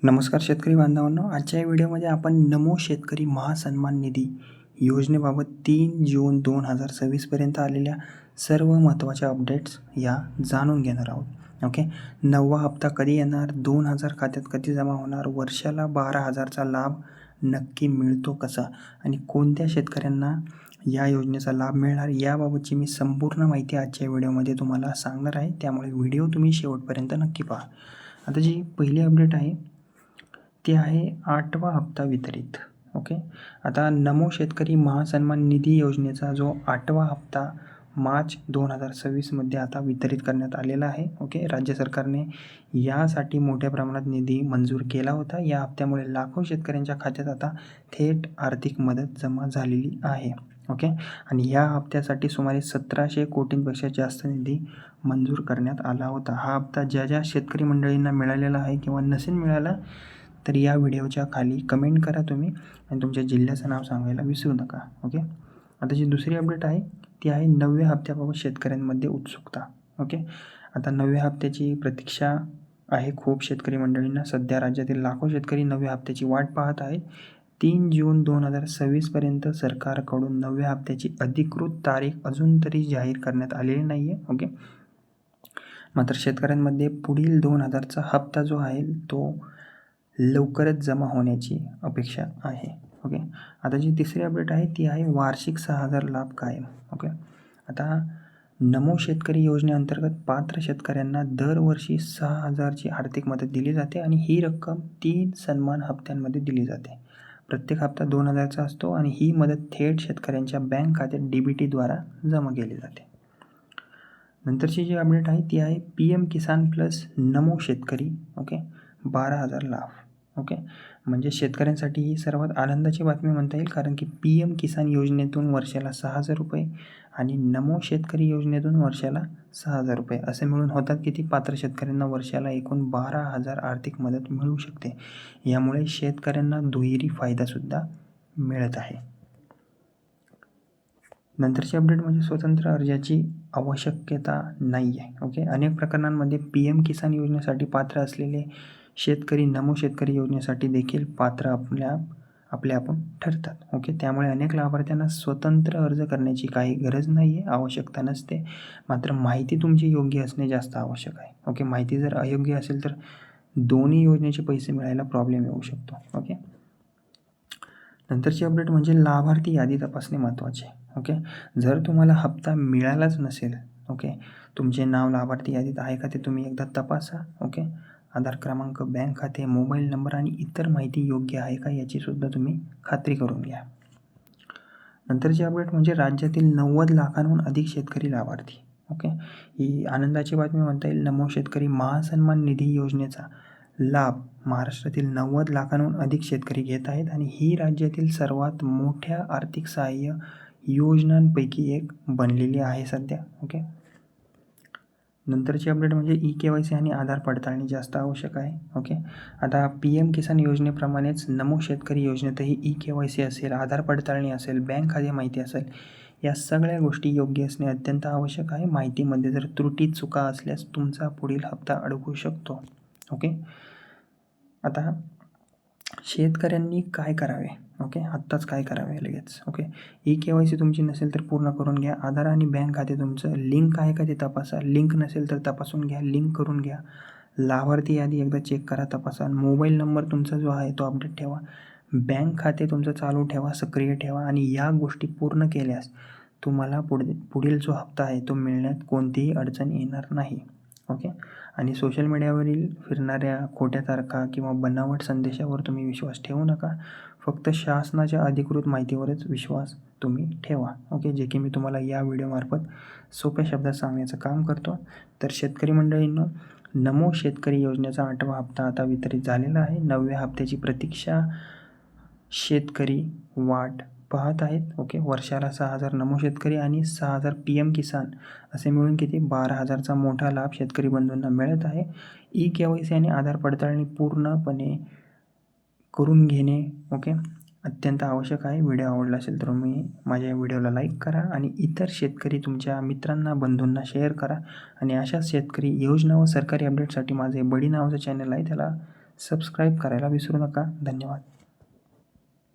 नमस्कार शेतकरी बांधवांनो, आजच्या या व्हिडिओमध्ये आपण नमो शेतकरी महासन्मान निधी योजनेबाबत 3 जून 2026 आलेल्या सर्व महत्त्वाच्या अपडेट्स या जाणून घेणार आहोत. ओके, 9वा हप्ता कधी येणार, 2,000 खात्यात कधी जमा होणार, वर्षाला 12,000चा लाभ नक्की मिळतो कसा आणि कोणत्या शेतकऱ्यांना या योजनेचा लाभ मिळणार, याबाबतची मी संपूर्ण माहिती आजच्या व्हिडिओमध्ये तुम्हाला सांगणार आहे. त्यामुळे व्हिडिओ तुम्ही शेवटपर्यंत नक्की पहा. आता जी पहिली अपडेट आहे ते आहे 8वा हप्ता वितरित. ओके, आता नमो शेतकरी महासन्मान निधी योजनेचा जो 8वा हप्ता मार्च 2026मध्ये आता वितरित करण्यात आलेला आहे. ओके, राज्य सरकारने यासाठी मोठ्या प्रमाणात निधी मंजूर केला होता. या हप्त्यामुळे लाखो शेतकऱ्यांच्या खात्यात आता थेट आर्थिक मदत जमा झालेली आहे. ओके, आणि या हप्त्यासाठी सुमारे 1700 कोटींपेक्षा जास्त निधी मंजूर करण्यात आला होता. हा हप्ता ज्या शेतकरी मंडळींना मिळालेला आहे किंवा नसेल मिळाला तर या व्हिडिओच्या खाली कमेंट करा तुम्ही आणि तुमच्या जिल्ह्याचं नाव सांगायला विसरू नका. ओके, आता जी दुसरी अपडेट आहे ती आहे 9व्या हप्त्याबाबत शेतकऱ्यांमध्ये उत्सुकता. ओके, आता 9व्या हप्त्याची प्रतीक्षा आहे खूप शेतकरी मंडळींना. सध्या राज्यातील लाखो शेतकरी 9व्या हप्त्याची वाट पाहत आहेत. 3 जून 2026 सरकारकडून 9व्या हप्त्याची अधिकृत तारीख अजून तरी जाहीर करण्यात आलेली नाही आहे. ओके, मात्र शेतकऱ्यांमध्ये पुढील 2,000चा हप्ता जो आहे तो लवकरच जमा होण्याची अपेक्षा आहे. ओके, आता जी तिसरी अपडेट आहे ती आहे वार्षिक 6,000 लाभ कायम. ओके, आता नमो शेतकरी योजनेअंतर्गत पात्र शेतकऱ्यांना दरवर्षी 6,000ची आर्थिक मदत दिली जाते आणि ही रक्कम 3 सन्मान हप्त्यांमध्ये दिली जाते. प्रत्येक हप्ता 2,000चा असतो आणि ही मदत थेट शेतकऱ्यांच्या बँक खात्यात DBTद्वारा जमा केली जाते. नंतरची जी अपडेट आहे ती आहे PM किसान प्लस नमो शेतकरी. ओके, 12,000 लाभ. ओके, म्हणजे शेतकऱ्यांसाठी ही सर्वात आनंदाची बातमी म्हणता येईल, कारण की PM किसान योजनेतून वर्षाला 6,000 रुपये आणि नमो शेतकरी योजनेतून वर्षाला 6,000 रुपये असे मिळून होतात किती पात्र शेतकऱ्यांना वर्षाला एकूण 12,000 आर्थिक मदत मिळू शकते. यामुळे शेतकऱ्यांना दुहेरी फायदासुद्धा मिळत आहे. नंतरची अपडेट म्हणजे स्वतंत्र अर्जाची आवश्यकता नाही आहे. ओके, अनेक प्रकरणांमध्ये PM किसान योजनेसाठी पात्र असलेले शेतकरी नमो शेतकरी योजनेसाठी देखील पात्र आपले आपण ठरतात. ओके, त्यामुळे अनेक लाभार्थ्यांना स्वतंत्र अर्ज करण्याची काही गरज नाही आहे, आवश्यकता नसते. मात्र माहिती तुमची योग्य असणे जास्त आवश्यक आहे. ओके, माहिती जर अयोग्य असेल तर दोन्ही योजनेचे पैसे मिळायला प्रॉब्लेम येऊ शकतो. ओके, नंतरची अपडेट म्हणजे लाभार्थी यादी तपासणे महत्त्वाचे. ओके, जर तुम्हाला हप्ता मिळालाच नसेल, ओके, तुमचे नाव लाभार्थी यादीत आहे का ते तुम्ही एकदा तपासा. ओके, आधार क्रमांक, बँक खाते, मोबाईल नंबर आणि इतर माहिती योग्य आहे का याचीसुद्धा तुम्ही खात्री करून घ्या. नंतरची अपडेट म्हणजे राज्यातील 90 लाखांहून अधिक शेतकरी लाभार्थी. ओके, ही आनंदाची बातमी म्हणता येईल. नमो शेतकरी महासन्मान निधी योजनेचा लाभ महाराष्ट्रातील 90 लाखांहून अधिक शेतकरी घेत आहेत आणि ही राज्यातील सर्वात मोठ्या आर्थिक सहाय्य योजनांपैकी एक बनलेली आहे सध्या. ओके, नंतरची अपडेट म्हणजे eKYC आणि आधार पडताळणी जास्त आवश्यक आहे. ओके, आता PM किसान योजनेप्रमाणेच नमो शेतकरी योजनेतही eKYC असेल, आधार पडताळणी असेल, बँक खाते माहिती असेल, या सगळ्या गोष्टी योग्य असणे अत्यंत आवश्यक आहे. माहितीमध्ये जर त्रुटी चुका असल्यास तुमचा पुढील हप्ता अडकू शकतो. ओके, आता शेतकऱ्यांनी काय करावे? ओके, आत्ताच काय करावे लगेच? ओके, eKYC तुमची नसेल तर पूर्ण करून घ्या. आधार आणि बँक खाते तुमचं लिंक आहे का ते तपासा. लिंक नसेल तर तपासून घ्या, लिंक करून घ्या. लाभार्थी यादी एकदा चेक करा, तपासा. मोबाईल नंबर तुमचा जो आहे तो अपडेट ठेवा. बँक खाते तुमचं चालू ठेवा, सक्रिय ठेवा आणि या गोष्टी पूर्ण केल्यास तुम्हाला पुढील जो हप्ता आहे तो मिळण्यात कोणतीही अडचण येणार नाही. ओके, आणि सोशल मीडियावरील फिरणाऱ्या खोट्या तारखा किंवा बनावट संदेशावर तुम्ही विश्वास ठेवू नका. फक्त शासनाच्या अधिकृत माहितीवरच विश्वास तुम्ही ठेवा. ओके, जे की मी तुम्हाला या व्हिडिओमार्फत सोप्या शब्दात सांगण्याचं काम करतो. तर शेतकरी मंडळींनो, नमो शेतकरी योजनेचा 8वा हप्ता आता वितरित झालेला आहे. 9व्या हप्त्याची प्रतीक्षा शेतकरी वाट पाहत आहेत. ओके, वर्षाला 6,000 नमो शेतकरी आणि 6,000 PM किसान असे मिळून किती 12,000चा मोठा लाभ शेतकरी बंधूंना मिळत आहे. eKYC आणि आधार पडताळणी पूर्णपणे करून घेणे ओके अत्यंत आवश्यक आहे. व्हिडिओ आवडला असेल तर तुम्ही माझ्या व्हिडिओला लाईक करा आणि इतर शेतकरी तुमच्या मित्रांना बंधूंना शेअर करा आणि अशाच शेतकरी योजना व सरकारी अपडेटसाठी माझे बडी नावाचं चॅनल आहे त्याला सबस्क्राईब करायला विसरू नका. धन्यवाद.